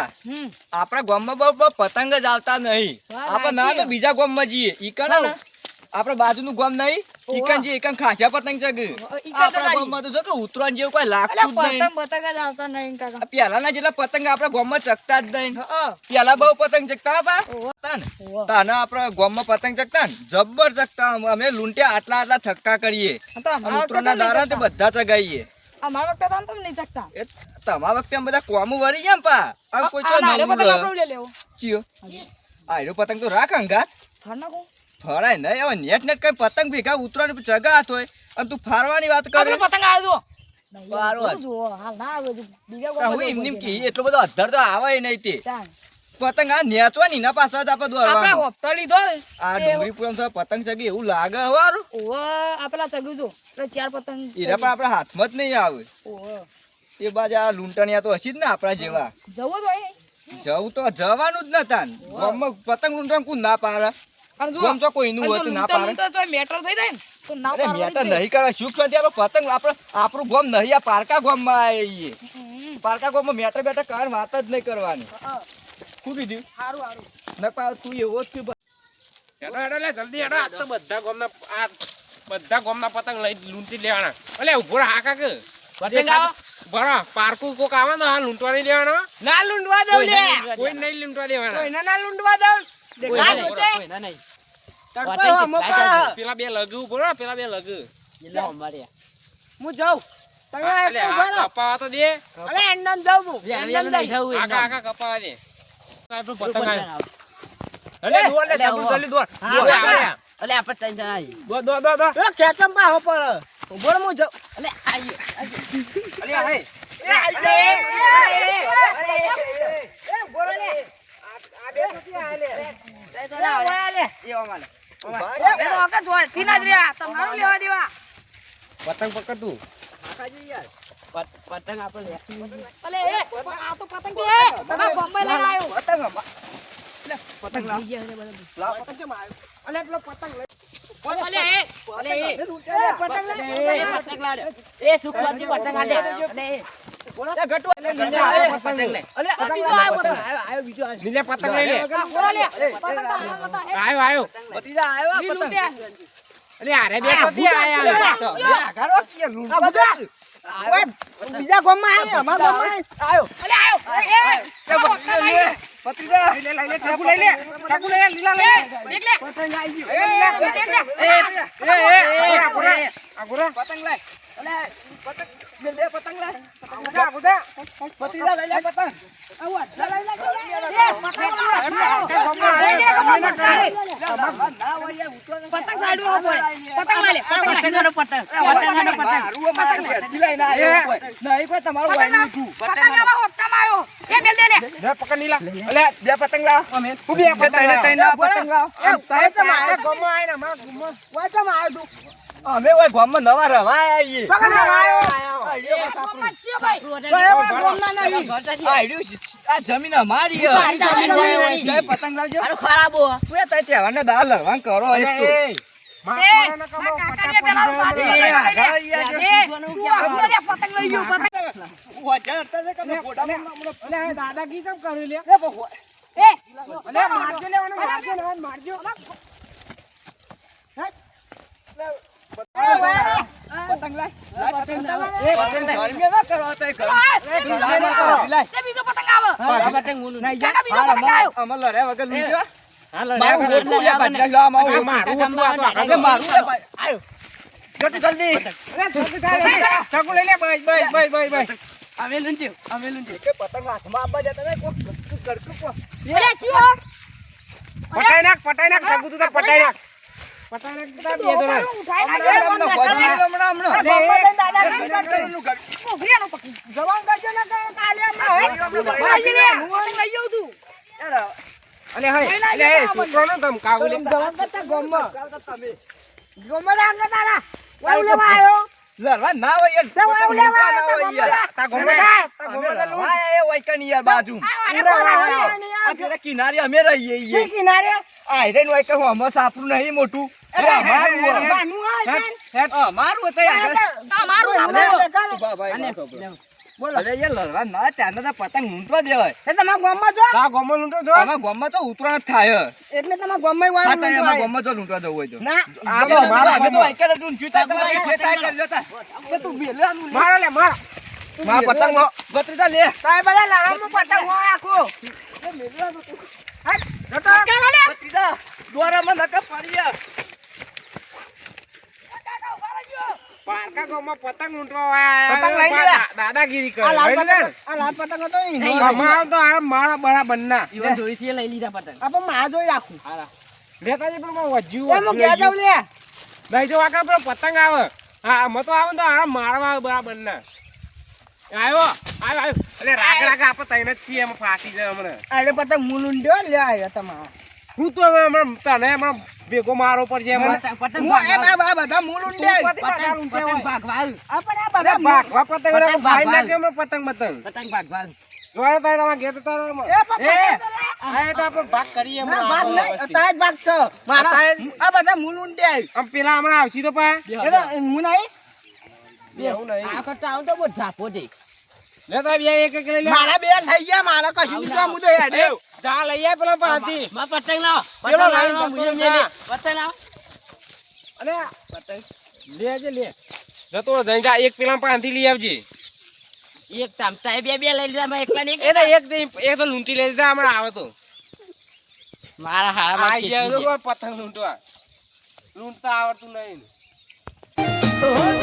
બબીતા આપણા ગામમાં બહુ પતંગ જ આવતા નહીં. આપણે ના તો બીજા ગામમાં જઈએ ઈકણ ને આપણે બાજુનું ગામ નહીં ઈકણ જે ઈકણ ખાસા પતંગ ચગે. આપણા ગામમાં તો જો કે ઉતરાણ જેવું કોઈ લાગતું જ નહીં. પતંગ જ આવતા નહીં કાકા. પેલાના જેટલા પતંગ આપણા ગામમાં ચગતા જ નહીં. પેલા બહુ પતંગ ચગતા હતા તાના આપણા ગામમાં પતંગ ચગતા ને જબ્બર ચગતા. અમે લૂંટ્યા આટલા થક્કા કરીએ ઉતરાણના દાડા તે બધા ચગાઈએ. અમારા વખતે તો નહીં ચકતા. એ તમારા વખતે આમ બધા કોમું વળી ગયા પા આમ કોઈ ચો નવું ચિયો આયરો પતંગ તો રાખ અંગાત ફરાય નહીં. હવે નેટ કઈ પતંગ ભેગા ઉતરાણ ચગાત હોય અને તું ફારવાની વાત કરે. પતંગ આવજો એમની કી એટલો બધો અધર તો આવે નહીં તે પતંગ આ નેચવાની ના પાછા જ આપણે દોરવાનું. આ ડુંગળી પૂરમ તો પતંગ ચગી એવું લાગે હવારું. આપેલા ચગ્યું જો ચાર પતંગ એના પણ આપણા હાથમાં જ નહીં આવે. એ બાજુ આ લૂંટણિયા તો હશે જ ને આપણા જેવા. જવું તો જવાનું જ નતા. ગામમાં પતંગ લૂંટણ કોણ ના પાડે? ગામ તો કોઈનું હોતું ના પાડે. મેટર થઈ જાય ને અરે મેટર નહીં કરે સુખ શાંતિ પતંગ આપણું ગામ નહીં. આ પારકા ગામમાં આવીએ. પારકા ગામમાં મેટર બેટર કારણ વાત જ નહીં કરવાની. શું કીધું? સારું તું એવો જ જલ્દી હેડો. બધા ગામના પતંગ લઈ લૂંટી લેવાના. અલે ઉભો હાકા કે બરો પારકું કોક આવે ને આ લૂંટવા નહીં લેવાનો. ના લૂંટવા દઉં લે. કોઈ નહીં લૂંટવા દેવાના. કોઈને ના લૂંટવા દઉં. પેલા બે લગુ બરો પેલા બે લગુ હું જાઉં. તમે કપાવા તો દે. અલે એન્ડમ જાઉં હું. આકા કપાવા દે. પતંગ અલે દોર લે જલ્દી દોર. અલે આપણે ત્રણ જણા આવી. દો ખેતમ પા ઉપર. બોલ હું જાઉં. અલે આયો અલે હે બોલ લે. આ બે નથી આ લે. પતંગ પકડ તું. પતંગ આપણે અલે આ તો પતંગ કે તમારા ગામમાં લઈને આવ્યો. પતંગ લાવ પતંગ કેમ આવ્યો? અલે પેલો પતંગ લઈ પતંગ લાડે એ સુખવાજી પતંગ આલે અલે બોલો ગટુ પતંગ લે અલે આયો બીજો આયો. નીલે પતંગ લઈ લે. બોલો લે પતંગ આયો ભતીજા આવ્યો પતંગ. અલે આરે બે કદી આયા. આગારો કે લૂંટવા દે. બીજા ગામમાં આયો અમારા ગામમાં આયો. અલે આયો એ ભતીજા લઈ લે ચાકુ લઈ લે. ચાકુ લઈ લે લીલા લઈ લે. દેખ લે પતંગ આવી ગયો. આગુરા પતંગ લે અલે પતંગ બે પતંગ લાય. આગુરા ભતીજા લઈ લે પતંગ. આવો લઈ લે. પતંગ સાડું હો પડે પતંગ લે પતંગ નહીં કોઈ તમારું વાયનું છું. પતંગ આવા હોટકામાં આવ્યો એ બેલ દે લે બે પકડ નીલા. અલે બે પતંગ લાવ. અમે હું બે પતંગ લાવ. પતંગ લાવ. તારે ચમ આયો ગામમાં આયો ને અમારા ગામમાં. ઓય ચમ આયો તું. અમે ઓય ગામમાં નવા રવા આવીએ. પકડ આયો. ગામમાં છે ભાઈ ગામમાં નહીં. આ જમીન અમારી હે. જય પતંગ લાવજો. અરે ખરાબ હો તું એ તઈ તહેવારને દાળ લડવાન કરો એક તો. કાકાને પેલા સાદી પતંગ લઈ ગયો પતંગ વજન હતા કે ફોટામાં અલે દાદા કી કેમ કરી લે. એ અલે મારજો લેવાનો મારજો. પતંગ લાય. ગરમી ના કરો તઈ ઘર. તે બીજો પતંગ આવે પતંગ મુનું કાકા બીજો પતંગ આવ્યો અમર લરે વગર લીજો. હાલો મારું હોતું લે બદલા લો મારું મારું હોતું આ તો મારું લે ભાઈ આયો જલ્દી ચાકુ લઈ લે. બસ અમે લૂંટ્યો કે પતંગ હાથમાં આપવા જતા ને કોક કડકું કો અલે ચિયો પટાઈ નાખ ચાકુ તું પટાઈ નાખ. પટાઈ નાખ બે જણા. ઉઠાઈ હમણાં દાદા ઉભરીનો પકડી જવાન કરજો ને કાલે પતંગ લઈ જાઉં તું અલે હે છોકરાનો ધમકાવું લે. જવાન કરતા ગામમાં તમે ગામમાં આંગા તારા વાવ લેવા આવ્યો. લડવા ના હોય યાર વાવ લેવા તા ગોમે એ વૈકન યાર બાજુ આ પેલા કિનારે અમે રહીએ ઈએ કિનારે આ રે વૈકન હું અમે સાપરું નહીં મોટું અમારું બાનું આ અમારું હતું યાર તમારું સાંભળો બાબા બોલો અરે યાર લડવા ના ત્યાંનો તો પતંગ લૂંટવા દેવાય એ તમારા ગામમાં જો તા ગોમો લૂંટો જો આમાં ગામમાં તો ઉતરાણ જ થાય એટલે તમારા ગામમાં હા વાળું તો નતું એમાં આય. ગામમાં જો લૂંટવા જવું હોય તો ના આ તો મારા અમે તો ગામમાં. આઈકા નું ચૂતા તમારે ખેતા કરી જતા તો તું બેલાનું લે મારો લે માર માર પતંગ નો બત્રીજા લે સાહેબ બધા લાવામાં પતંગ હોય આખું હા જતો બત્રીજા દ્વારામાં નકા પાડ્યા પારકા ગોમમાં પતંગ લૂંટવા આયા. પતંગ લઈ લે. દાદાગીરી કરે આ લાલ લઈ લે. પતંગ આ લાલ પતંગ હતો ઈ નહીં, અમારા તો આ મારા બરાબર ના ઈવન જોઈ છે લઈ લીધા પતંગ આપણે માં જોઈ રાખું લેતાજી પણ માં એ વજ્યું હું ગયા જાવ લે નહીં જો આકા પેલો પતંગ આવે હા મતો આવે તો આ મારવા બરાબર ના આવ્યો આવ્યો એટલે રાગ રાગ આપણે તઈને જ છીએ એમાં ફાટી જાય હમણાં આરે પતંગ મુલું દો લે આયા તમારા હું તો હવે હમણાં તને હમણાં ભેગો મારો પડશે હમણાં પતંગ હું એમ આ બધા મુલું દે પતંગ ભાગવા આપણે આ બધા ભાગવા પતંગ પતંગ ભાઈ ભાગ. નાખે હમણાં પતંગ પતંગ પતંગ ભાગવા જોડે તારે તમારે ઘેર તો તારે એ હમણાં. પતંગ આ તો આપણે ભાગ કરીએ ના હમણાં ભાગ આપણે નહીં વસ્તી. તાજ ભાગ છે મારા આ બધા મુલું દે આમ પેલા હમણાં આવશી તો પા એ તો હું નહીં એવું નહીં આ કરતા આવું તો બહુ ઝાપો છે લે તારે બે એક એક લઈ લે મારા બે થઈ ગયા મારા કશું જો હું તો હેડે એ, જા લઈ આય પેલા પાથી માં પતંગ લાવો પેલો પતંગ લાઈન લાવો જતો મુજબ જા. પતંગ લાવો અલે પતંગ લેજે લે જતો જઈ જા એક પેલા પાથી લઈ આવજે એક ચમચા બે બે લઈ લીધા મેં એકલા નહીં એ તો એક તો લૂંટી લઈ જા હમણાં આવે તો મારા હારામાં આઈ જાય છેતરી તો કોઈ પતંગ લૂંટવા લૂંટતા આવડતું નહીં છે.